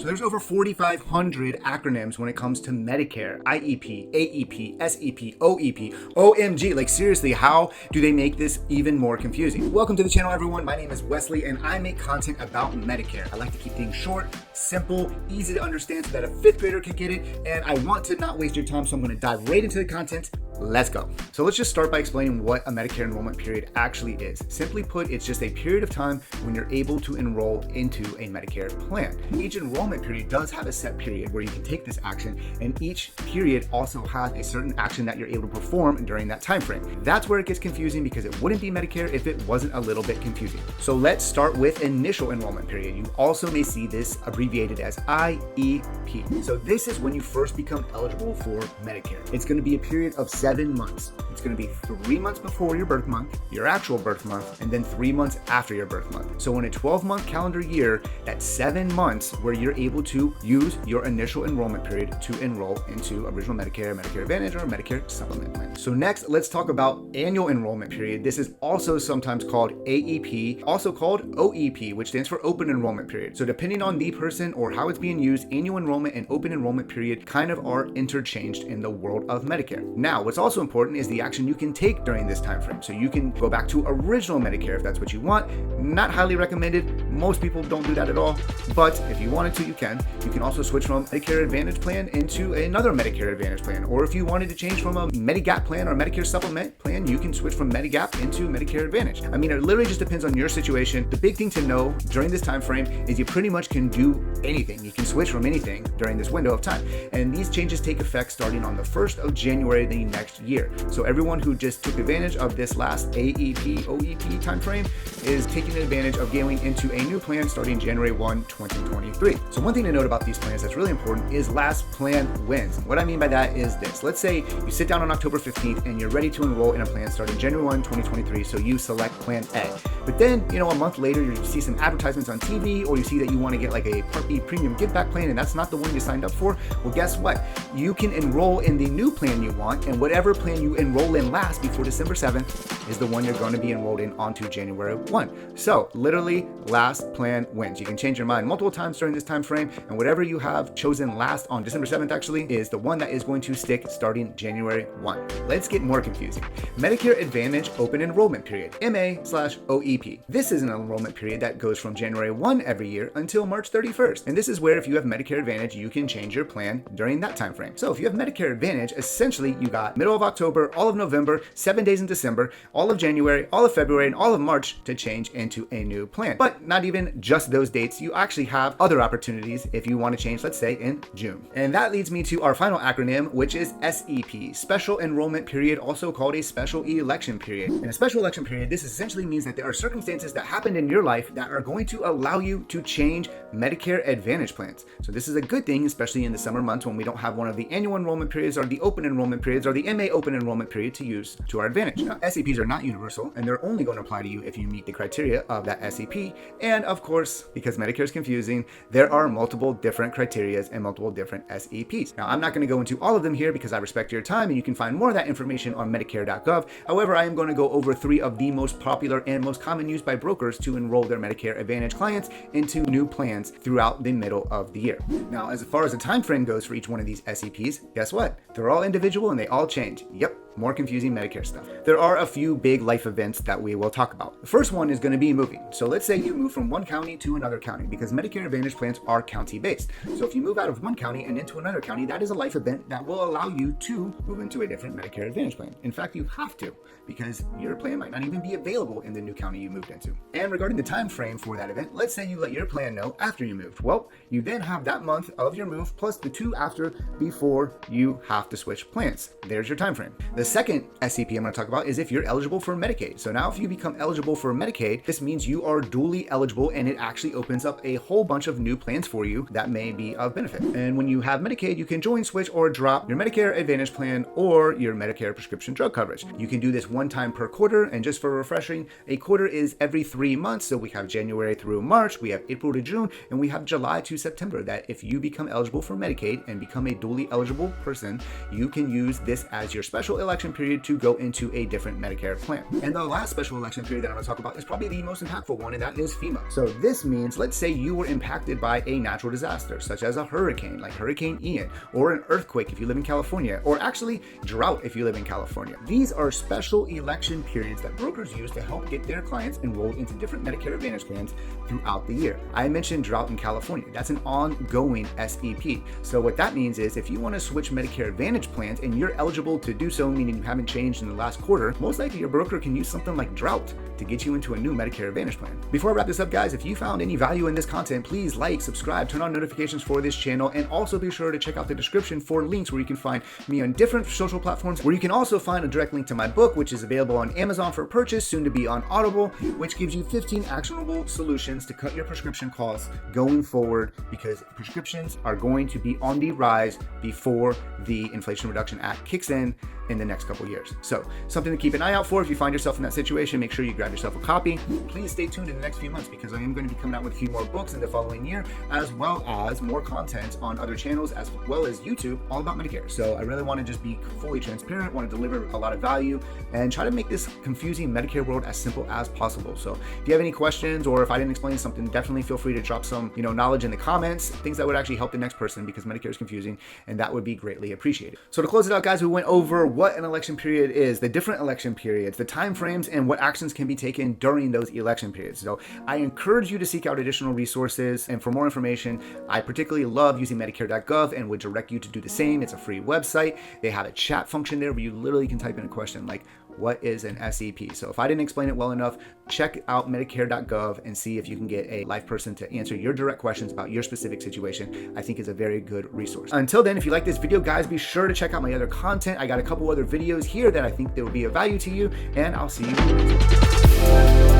So there's over 4,500 acronyms when it comes to Medicare: IEP, AEP, SEP, OEP, OMG. Like seriously, how do they make this even more confusing? Welcome to the channel, everyone. My name is Wesley and I make content about Medicare. I like to keep things short, simple, easy to understand so that a fifth grader can get it. And I want to not waste your time, so I'm going to dive right into the content. Let's go. So let's just start by explaining what a Medicare enrollment period actually is. Simply put, it's just a period of time when you're able to enroll into a Medicare plan. Each enrollment period does have a set period where you can take this action, and each period also has a certain action that you're able to perform during that time frame. That's where it gets confusing, because it wouldn't be Medicare if it wasn't a little bit confusing. So let's start with initial enrollment period. You also may see this abbreviated as IEP. So this is when you first become eligible for Medicare. It's going to be a period of 7 months. It's going to be 3 months before your birth month, your actual birth month, and then 3 months after your birth month. So in a 12-month calendar year, that's 7 months where you're able to use your initial enrollment period to enroll into original Medicare, Medicare Advantage, or Medicare Supplement plan. So next, let's talk about annual enrollment period. This is also sometimes called AEP, also called OEP, which stands for open enrollment period. So depending on the person or how it's being used, annual enrollment and open enrollment period kind of are interchanged in the world of Medicare. Now, what's also important is the action you can take during this time frame. So you can go back to original Medicare if that's what you want. Not highly recommended. Most people don't do that at all, but if you wanted to, you can. You can also switch from Medicare Advantage plan into another Medicare Advantage plan, or if you wanted to change from a Medigap plan or Medicare Supplement plan, you can switch from Medigap into Medicare Advantage. I mean, it literally just depends on your situation. The big thing to know during this time frame is you pretty much can do anything. You can switch from anything during this window of time, and these changes take effect starting on the 1st of January the next year. So everyone who just took advantage of this last AEP, OEP time frame is taking advantage of going into a new plan starting January 1, 2023. So one thing to note about these plans that's really important is last plan wins. What I mean by that is this. Let's say you sit down on October 15th and you're ready to enroll in a plan starting January 1, 2023. So you select plan A. But then, a month later, you see some advertisements on TV, or you see that you want to get like a Part B premium give back plan, and that's not the one you signed up for. Well, guess what? You can enroll in the new plan you want, and whatever plan you enroll in last before December 7th is the one you're going to be enrolled in onto January 1. So literally, last plan wins. You can change your mind multiple times during this time frame, and whatever you have chosen last on December 7th actually is the one that is going to stick starting January 1. Let's get more confusing. Medicare Advantage Open Enrollment Period, MA/OEP. This is an enrollment period that goes from January 1 every year until March 31st. And this is where if you have Medicare Advantage, you can change your plan during that time frame. So if you have Medicare Advantage, essentially you got middle of October, all of November, 7 days in December, all of January, all of February, and all of March to change into a new plan. But not even just those dates. You actually have other opportunities if you want to change, let's say in June. And that leads me to our final acronym, which is SEP, Special Enrollment Period, also called a Special Election Period. In a Special Election Period, this essentially means that there are circumstances that happen in your life that are going to allow you to change Medicare Advantage plans. So this is a good thing, especially in the summer months when we don't have one of the annual enrollment periods or the open enrollment periods or the MA open enrollment period to use to our advantage. Now, SEPs are not universal, and they're only going to apply to you if you meet the criteria of that SEP. And of course, because Medicare is confusing, there are multiple different criterias and multiple different SEPs. Now, I'm not going to go into all of them here because I respect your time, and you can find more of that information on Medicare.gov. However, I am going to go over 3 of the most popular and most common used by brokers to enroll their Medicare Advantage clients into new plans throughout the middle of the year. Now, as far as the time frame goes for each one of these SEPs, guess what? They're all individual and they all change. Yep. More confusing Medicare stuff. There are a few big life events that we will talk about. The first one is going to be moving. So let's say you move from one county to another county, because Medicare Advantage plans are county-based. So if you move out of one county and into another county, that is a life event that will allow you to move into a different Medicare Advantage plan. In fact, you have to, because your plan might not even be available in the new county you moved into. And regarding the time frame for that event, let's say you let your plan know after you moved. Well, you then have that month of your move plus the 2 after before you have to switch plans. There's your time frame. The second SEP I'm going to talk about is if you're eligible for Medicaid. So now if you become eligible for Medicaid, this means you are duly eligible, and it actually opens up a whole bunch of new plans for you that may be of benefit. And when you have Medicaid, you can join, switch, or drop your Medicare Advantage plan or your Medicare prescription drug coverage. You can do this one time per quarter, and just for refreshing, a quarter is every 3 months. So we have January through March, we have April to June, and we have July to September. That if you become eligible for Medicaid and become a duly eligible person, you can use this as your special election election period to go into a different Medicare plan. And the last special election period that I'm going to talk about is probably the most impactful one, and that is FEMA. So this means, let's say you were impacted by a natural disaster, such as a hurricane, like Hurricane Ian, or an earthquake if you live in California, or actually drought if you live in California. These are special election periods that brokers use to help get their clients enrolled into different Medicare Advantage plans throughout the year. I mentioned drought in California. That's an ongoing SEP. So what that means is if you want to switch Medicare Advantage plans and you're eligible to do so, meaning you haven't changed in the last quarter, most likely your broker can use something like drought to get you into a new Medicare Advantage plan. Before I wrap this up, guys, if you found any value in this content, please like, subscribe, turn on notifications for this channel, and also be sure to check out the description for links where you can find me on different social platforms, where you can also find a direct link to my book, which is available on Amazon for purchase, soon to be on Audible, which gives you 15 actionable solutions to cut your prescription costs going forward, because prescriptions are going to be on the rise before the Inflation Reduction Act kicks in the next couple years. So something to keep an eye out for. If you find yourself in that situation, make sure you grab yourself a copy. Please stay tuned in the next few months, because I am going to be coming out with a few more books in the following year, as well as more content on other channels, as well as YouTube, all about Medicare. So I really want to just be fully transparent, want to deliver a lot of value, and try to make this confusing Medicare world as simple as possible. So if you have any questions, or if I didn't explain something, definitely feel free to drop some knowledge in the comments, things that would actually help the next person, because Medicare is confusing, and that would be greatly appreciated. So to close it out, guys, we went over what an election period is, the different election periods, the time frames, and what actions can be taken during those election periods. So I encourage you to seek out additional resources, and for more information, I particularly love using Medicare.gov and would direct you to do the same. It's a free website. They have a chat function there where you literally can type in a question like, what is an SEP? So if I didn't explain it well enough, check out Medicare.gov and see if you can get a live person to answer your direct questions about your specific situation. I think is a very good resource. Until then, if you like this video, guys, be sure to check out my other content. I got a couple other videos here that I think that will be of value to you, and I'll see you next time.